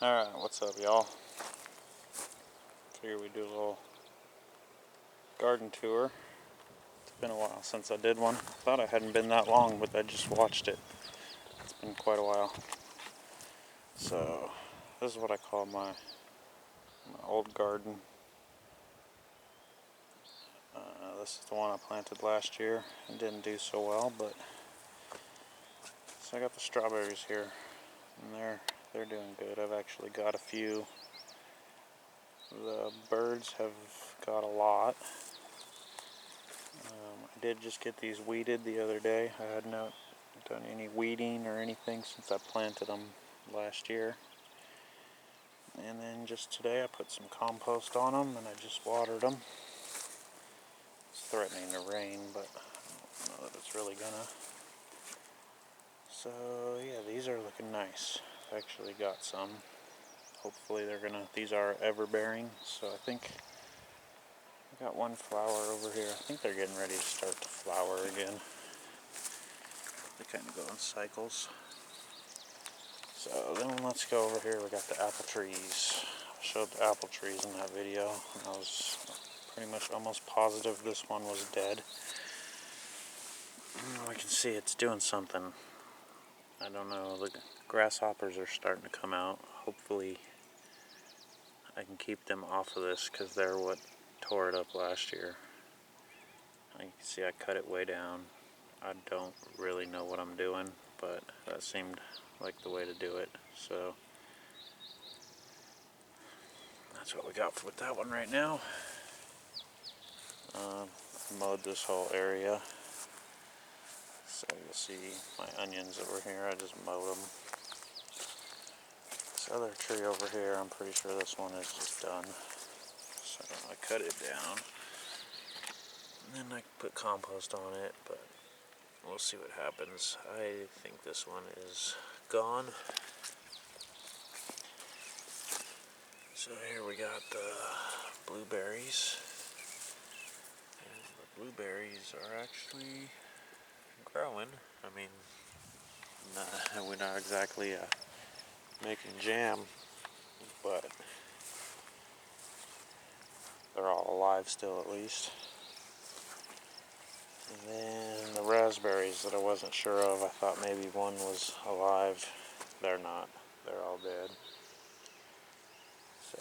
Alright, what's up y'all? Figure we do a little garden tour. It's been a while since I did one. Thought I hadn't been that long, but I just watched it. It's been quite a while. So, this is what I call my old garden. This is the one I planted last year. It didn't do so well, but so I got the strawberries here, and they're doing good. I've actually got a few. The birds have got a lot. I did just get these weeded the other day. I had not done any weeding or anything since I planted them last year. And then just today I put some compost on them and I just watered them. It's threatening to rain, but I don't know that it's really gonna. So yeah, these are looking nice. I've actually got some. Hopefully these are ever-bearing, so I think I got one flower over here. I think they're getting ready to start to flower again. They kind of go in cycles. So then let's go over here. We got the apple trees. I showed the apple trees in that video, and I was pretty much almost positive this one was dead. I can see it's doing something. I don't know, the grasshoppers are starting to come out. Hopefully I can keep them off of this because they're what tore it up last year. You can see I cut it way down. I don't really know what I'm doing, but that seemed like the way to do it. So that's what we got with that one right now. Mowed this whole area. So you'll see my onions over here. I just mowed them. This other tree over here, I'm pretty sure this one is just done. So I cut it down. And then I put compost on it, but we'll see what happens. I think this one is gone. So here we got the blueberries. And the blueberries are actually growing. I mean, we're not exactly making jam, but they're all alive still at least. And then the raspberries that I wasn't sure of, I thought maybe one was alive. They're not. They're all dead. So,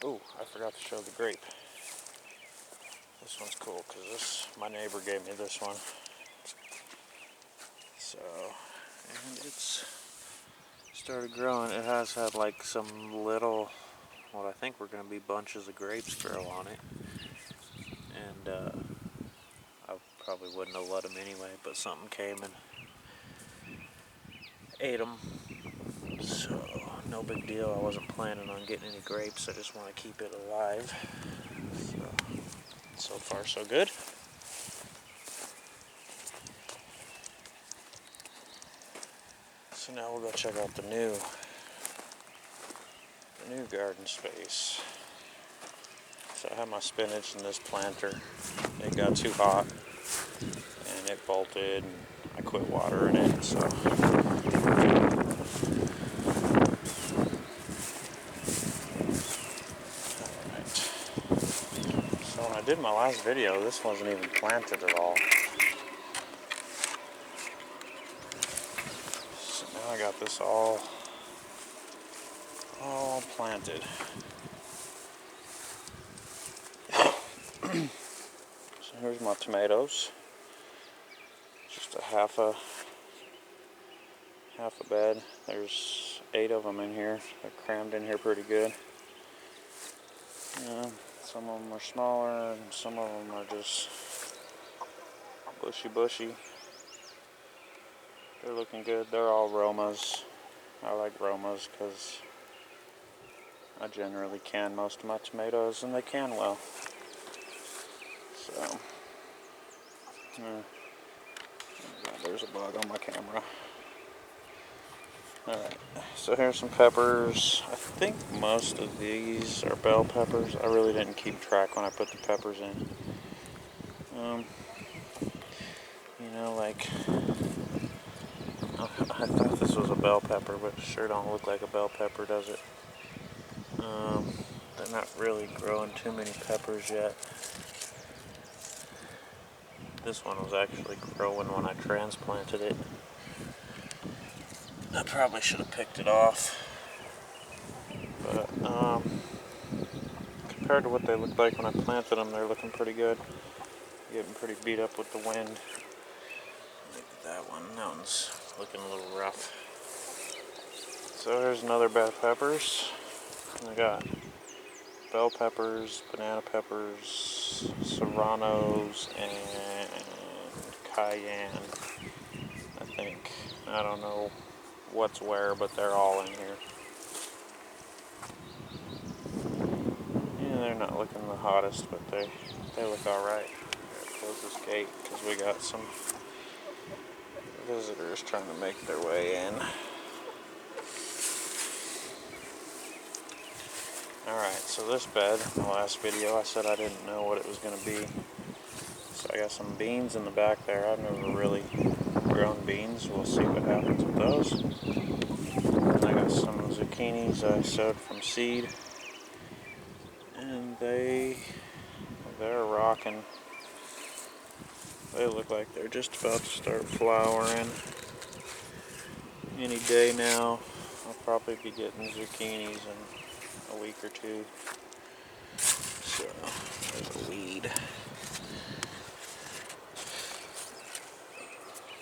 ooh, I forgot to show the grape. This one's cool because my neighbor gave me this one. So, and it's started growing. It has had like some little, what I think were going to be bunches of grapes grow on it. And I probably wouldn't have let them anyway, but something came and ate them. So, no big deal. I wasn't planning on getting any grapes. I just want to keep it alive. So far, so good. So now we'll go check out the new garden space. So I have my spinach in this planter. It got too hot and it bolted and I quit watering it. So alright. So when I did my last video, this wasn't even planted at all. So now I got this all planted. So here's my tomatoes. Just a half a bed. There's 8 of them in here. They're crammed in here pretty good. Some of them are smaller and some of them are just bushy. They're looking good. They're all Romas. I like Romas because I generally can most of my tomatoes and they can well. So, there's a bug on my camera. Alright, so here's some peppers. I think most of these are bell peppers. I really didn't keep track when I put the peppers in. I thought this was a bell pepper, but it sure don't look like a bell pepper, does it? They're not really growing too many peppers yet. This one was actually growing when I transplanted it. I probably should have picked it off. But compared to what they looked like when I planted them, they're looking pretty good. Getting pretty beat up with the wind. Look at that one. That one's looking a little rough. So there's another bed of peppers. I got bell peppers, banana peppers, serranos, and cayenne. I think. I don't know what's where, but they're all in here. Yeah, they're not looking the hottest, but they look alright. Close this gate because we got some visitors trying to make their way in. Alright, so this bed, in the last video, I said I didn't know what it was going to be. So I got some beans in the back there. I've never really grown beans. We'll see what happens with those. And I got some zucchinis I sowed from seed. And they're rocking. They look like they're just about to start flowering. Any day now, I'll probably be getting zucchinis in a week or two. So, there's a weed.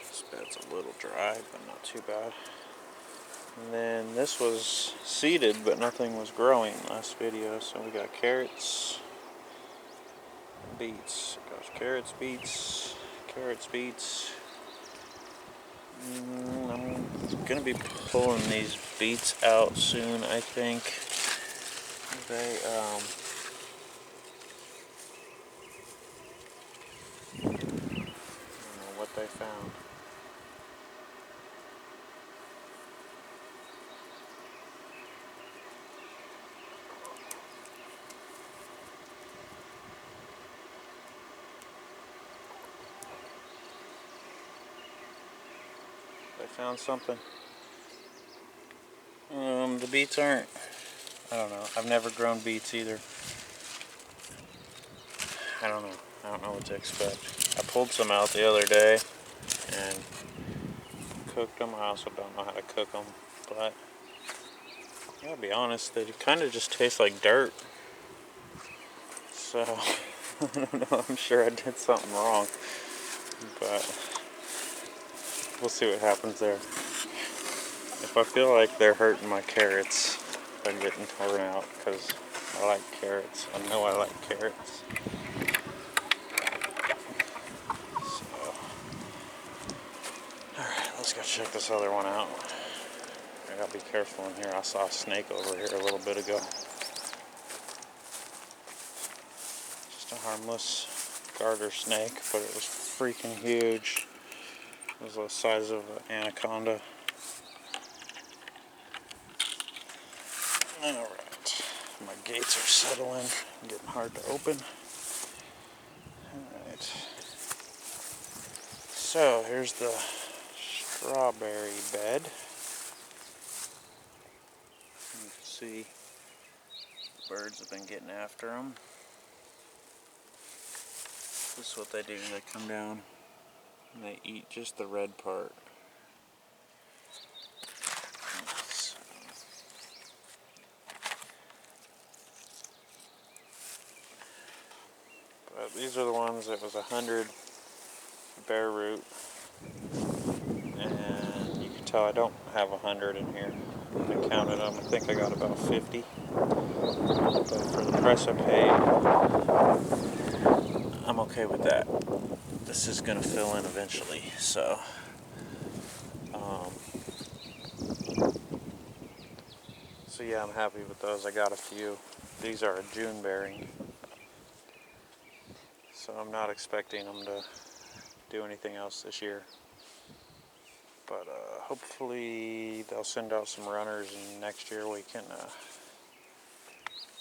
This bed's a little dry, but not too bad. And then this was seeded, but nothing was growing last video. So we got carrots, beets. Gosh, carrots, beets, beets. I'm gonna be pulling these beets out soon, I think. They I don't know what they found. They found something. The beets aren't, I don't know. I've never grown beets either. I don't know what to expect. I pulled some out the other day and cooked them. I also don't know how to cook them, but I gotta be honest, they kind of just taste like dirt. So I don't know. I'm sure I did something wrong, but we'll see what happens there. If I feel like they're hurting my carrots, I'm getting torn out because I like carrots. I know I like carrots. So, alright, let's go check this other one out. I gotta be careful in here. I saw a snake over here a little bit ago. Just a harmless garter snake, but it was freaking huge. It was the size of an anaconda. Alright, my gates are settling, getting hard to open. Alright, so here's the strawberry bed. You can see birds have been getting after them. This is what they do, they come down and they eat just the red part. But these are the ones that was 100 bare root, and you can tell I don't have 100 in here. I counted them, I think I got about 50, but for the price I paid, I'm okay with that. This is going to fill in eventually, so yeah, I'm happy with those. I got a few. These are a June bearing, so I'm not expecting them to do anything else this year. But hopefully they'll send out some runners, and next year we can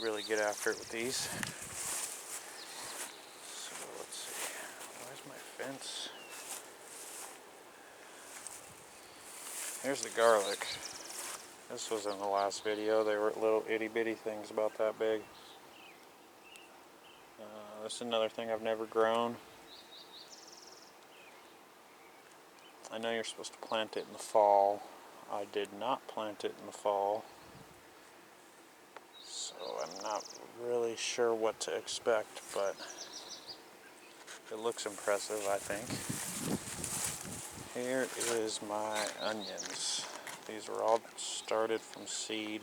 really get after it with these. So let's see. Where's my fence? Here's the garlic. This was in the last video. They were little itty bitty things about that big. This is another thing I've never grown. I know you're supposed to plant it in the fall. I did not plant it in the fall, so I'm not really sure what to expect, but it looks impressive, I think. Here is my onions. These were all started from seed.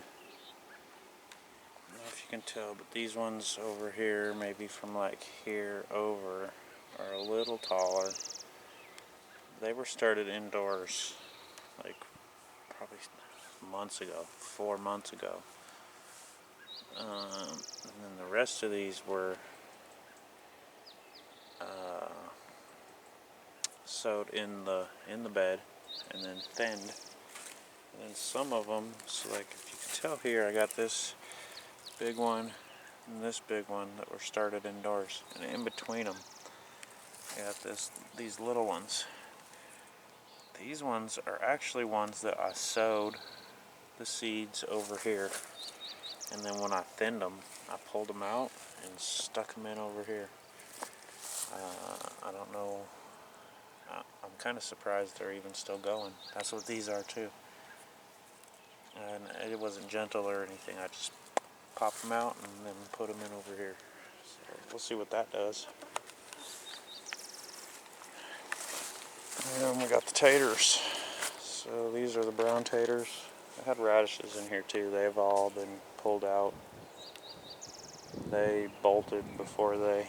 I don't know if you can tell, but these ones over here, maybe from like here over, are a little taller. They were started indoors, like probably months ago, 4 months ago. And then the rest of these were sowed in the bed and then thinned. And then some of them, so like if you can tell here, I got this big one and this big one that were started indoors, and in between them I got these little ones. These ones are actually ones that I sowed the seeds over here, and then when I thinned them, I pulled them out and stuck them in over here. I don't know, I'm kind of surprised they're even still going. That's what these are too. And it wasn't gentle or anything, I just popped them out and then put them in over here. So we'll see what that does. And we got the taters. So these are the brown taters. I had radishes in here too. They've all been pulled out. They bolted before they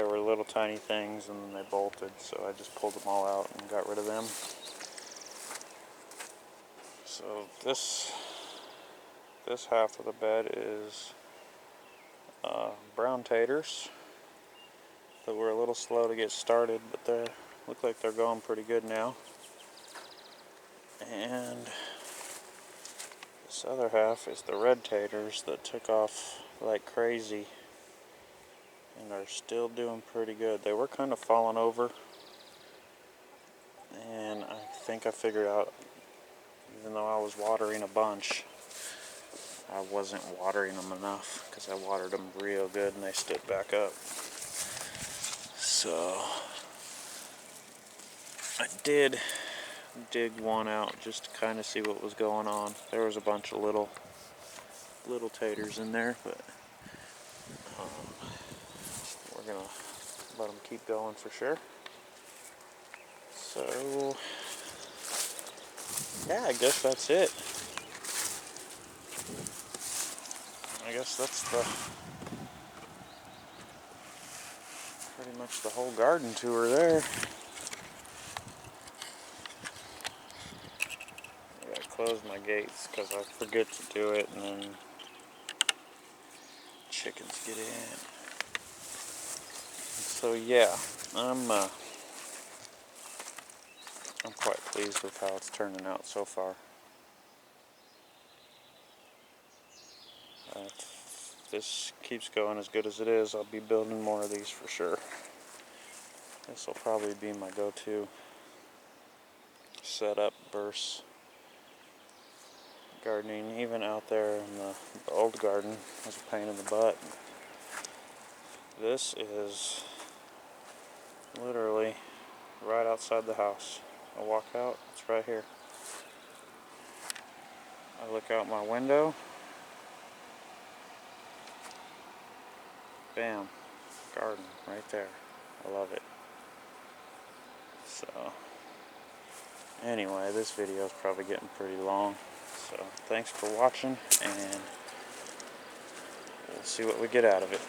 were little tiny things, and then they bolted, so I just pulled them all out and got rid of them. So this half of the bed is brown taters that were a little slow to get started, but they look like they're going pretty good now. And this other half is the red taters that took off like crazy and are still doing pretty good. They were kind of falling over, and I think I figured out, even though I was watering a bunch, I wasn't watering them enough, because I watered them real good and they stood back up. So I did dig one out just to kind of see what was going on. There was a bunch of little taters in there, but we're gonna let them keep going for sure. So yeah, I guess that's it. I guess that's pretty much the whole garden tour there. I gotta close my gates because I forget to do it, and then chickens get in. So yeah, I'm quite pleased with how it's turning out so far. If this keeps going as good as it is, I'll be building more of these for sure. This will probably be my go-to setup versus gardening. Even out there in the old garden was a pain in the butt. This is literally right outside the house. I walk out, it's right here. I look out my window, bam, garden right there. I love it. So anyway, this video is probably getting pretty long, so thanks for watching, and we'll see what we get out of it.